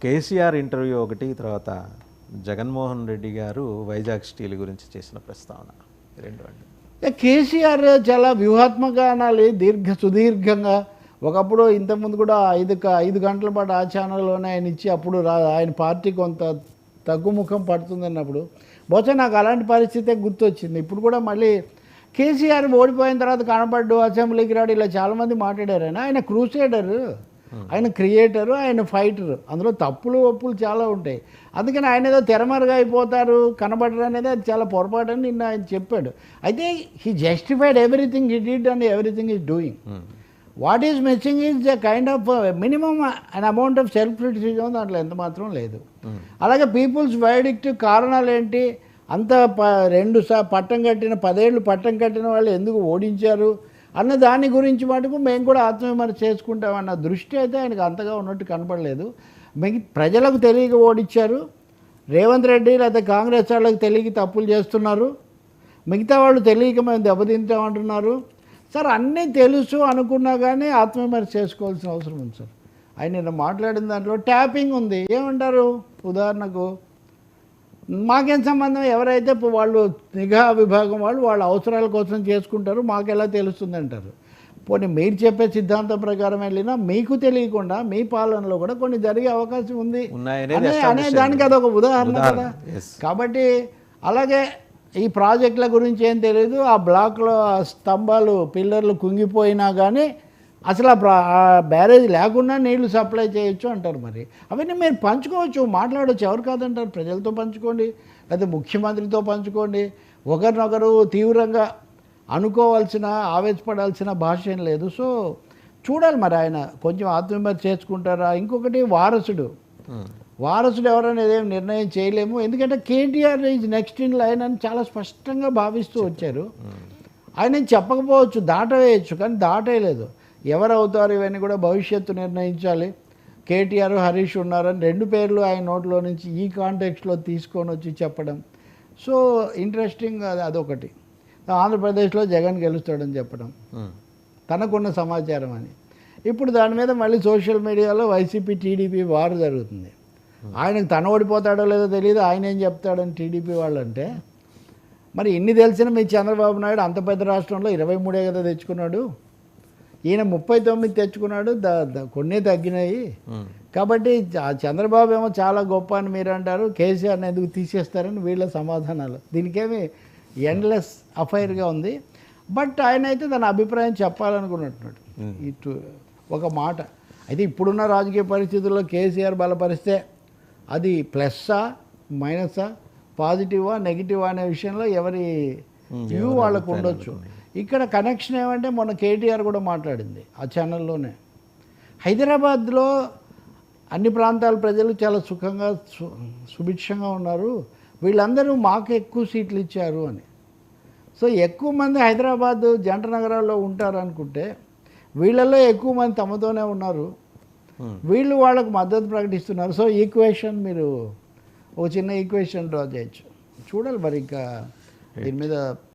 KCR interview ఒకటి, తర్వాత జగన్మోహన్ రెడ్డి గారు వైజాగ్ స్టీల్ గురించి చేసిన ప్రస్తావన, రెండు అండి. కేసీఆర్ చాలా వ్యూహాత్మకంగా అనాలి, సుదీర్ఘంగా. ఒకప్పుడు ఇంతకుముందు కూడా 5 గంటల పాటు ఆ ఛానల్లోనే ఆయన ఇచ్చి అప్పుడు ఆయన పార్టీ కొంత తగ్గుముఖం పడుతుందన్నప్పుడు బహుశా నాకు అలాంటి పరిస్థితే గుర్తొచ్చింది. ఇప్పుడు కూడా మళ్ళీ కేసీఆర్ ఓడిపోయిన తర్వాత కనపడ్డు, అసెంబ్లీకి రాడు, ఇలా చాలామంది మాట్లాడారు. ఆయన క్రూసేడరు, ఆయన క్రియేటరు, ఆయన ఫైటరు. అందులో తప్పులు ఒప్పులు చాలా ఉంటాయి. అందుకని ఆయన ఏదో తెరమరుగా అయిపోతారు, కనబడరు అనేది అది చాలా పొరపాటు అని నిన్న ఆయన చెప్పాడు. అయితే he justified everything he did and everything is doing. What is missing is the kind of minimum an amount of self criticism దాంట్లో ఎంత మాత్రం లేదు. అలాగే పీపుల్స్ వర్డిక్ట్ కారణాలు ఏంటి, అంత 10 ఏళ్ళు పట్టం కట్టిన వాళ్ళు ఎందుకు ఓడించారు అన్న దాని గురించి మటుకు మేము కూడా ఆత్మవిమర్శ చేసుకుంటామన్న దృష్టి అయితే ఆయనకు అంతగా ఉన్నట్టు కనపడలేదు. ప్రజలకు తెలియక ఓడించారు, రేవంత్ రెడ్డి లేదా కాంగ్రెస్ వాళ్ళకి తెలియక తప్పులు చేస్తున్నారు, మిగతా వాళ్ళు తెలియక మేము దెబ్బతింటామంటున్నారు. సార్ అన్నీ తెలుసు అనుకున్నా కానీ ఆత్మవిమర్శ చేసుకోవాల్సిన అవసరం ఉంది సార్. ఆయన నిన్న మాట్లాడిన దాంట్లో ట్యాపింగ్ ఉంది. ఏమంటారు, ఉదాహరణకు మాకేం సంబంధం, ఎవరైతే వాళ్ళు నిఘా విభాగం వాళ్ళ అవసరాల కోసం చేసుకుంటారు, మాకు ఎలా తెలుస్తుంది అంటారు. పోనీ మీరు చెప్పే సిద్ధాంతం ప్రకారం వెళ్ళినా మీకు తెలియకుండా మీ పాలనలో కూడా కొన్ని జరిగే అవకాశం ఉంది అనే దానికి అదొక ఉదాహరణ కదా. కాబట్టి అలాగే ఈ ప్రాజెక్టుల గురించి ఏం తెలియదు, ఆ బ్లాక్లో స్తంభాలు పిల్లర్లు కుంగిపోయినా కానీ అసలు ఆ బ్యారేజ్ లేకుండా నీళ్లు సప్లై చేయొచ్చు అంటారు. మరి అవన్నీ మీరు పంచుకోవచ్చు, మాట్లాడవచ్చు, ఎవరు కాదంటారు. ప్రజలతో పంచుకోండి, లేదా ముఖ్యమంత్రితో పంచుకోండి. ఒకరినొకరు తీవ్రంగా అనుకోవాల్సిన, ఆవేశపడాల్సిన భాష ఏం లేదు. సో చూడాలి మరి ఆయన కొంచెం ఆత్మవిమర్శ చేసుకుంటారా. ఇంకొకటి వారసుడు ఎవరనేది ఏం నిర్ణయం చేయలేము. ఎందుకంటే KTR is next in line అని చాలా స్పష్టంగా భావిస్తూ వచ్చారు. ఆయన చెప్పకపోవచ్చు, దాటవేయచ్చు, కానీ దాటేయలేదు. ఎవరు అవుతారు ఇవన్నీ కూడా భవిష్యత్తు నిర్ణయించాలి. కేటీఆర్, హరీష్ ఉన్నారని 2 పేర్లు ఆయన నోట్లో నుంచి ఈ కాంటెక్స్ట్లో తీసుకొని వచ్చి చెప్పడం. సో ఇంట్రెస్టింగ్ అదొకటి. ఆంధ్రప్రదేశ్లో జగన్ గెలుస్తాడని చెప్పడం తనకున్న సమాచారం అని. ఇప్పుడు దాని మీద మళ్ళీ సోషల్ మీడియాలో వైసీపీ టీడీపీ వారు జరుగుతుంది. ఆయనకు తను ఓడిపోతాడో లేదో తెలియదు, ఆయన ఏం చెప్తాడని టీడీపీ వాళ్ళంటే, మరి ఇన్ని తెలిసిన మీ చంద్రబాబు నాయుడు అంత పెద్ద రాష్ట్రంలో 23 కదా తెచ్చుకున్నాడు, ఈయన 39 తెచ్చుకున్నాడు, కొన్ని తగ్గినాయి. కాబట్టి చంద్రబాబు ఏమో చాలా గొప్ప అని మీరు అంటారు, కేసీఆర్ని ఎందుకు తీసేస్తారని వీళ్ళ సమాధానాలు. దీనికేమి ఎండ్లెస్ అఫైర్గా ఉంది. బట్ ఆయన అయితే తన అభిప్రాయం చెప్పాలనుకున్నట్టున్నాడు. ఇటు ఒక మాట అయితే ఇప్పుడున్న రాజకీయ పరిస్థితుల్లో కేసీఆర్ బలపరిస్తే అది ప్లస్సా మైనసా, పాజిటివా నెగిటివా అనే విషయంలో ఎవరి వ్యూ వాళ్ళకు ఉండొచ్చు. ఇక్కడ కనెక్షన్ ఏమంటే మొన్న కేటీఆర్ కూడా మాట్లాడింది ఆ ఛానల్లోనే, హైదరాబాద్లో అన్ని ప్రాంతాల ప్రజలు చాలా సుఖంగా సుభిక్షంగా ఉన్నారు, వీళ్ళందరూ మాకు ఎక్కువ సీట్లు ఇచ్చారు అని. సో ఎక్కువ మంది హైదరాబాద్ జంట నగరాల్లో ఉంటారు అనుకుంటే వీళ్ళల్లో ఎక్కువ మంది తమతోనే ఉన్నారు, వీళ్ళు వాళ్ళకు మద్దతు ప్రకటిస్తున్నారు. సో ఈక్వేషన్ మీరు ఒక చిన్న ఈక్వేషన్ డ్రా చేయొచ్చు. చూడాలి మరి ఇంకా దీని మీద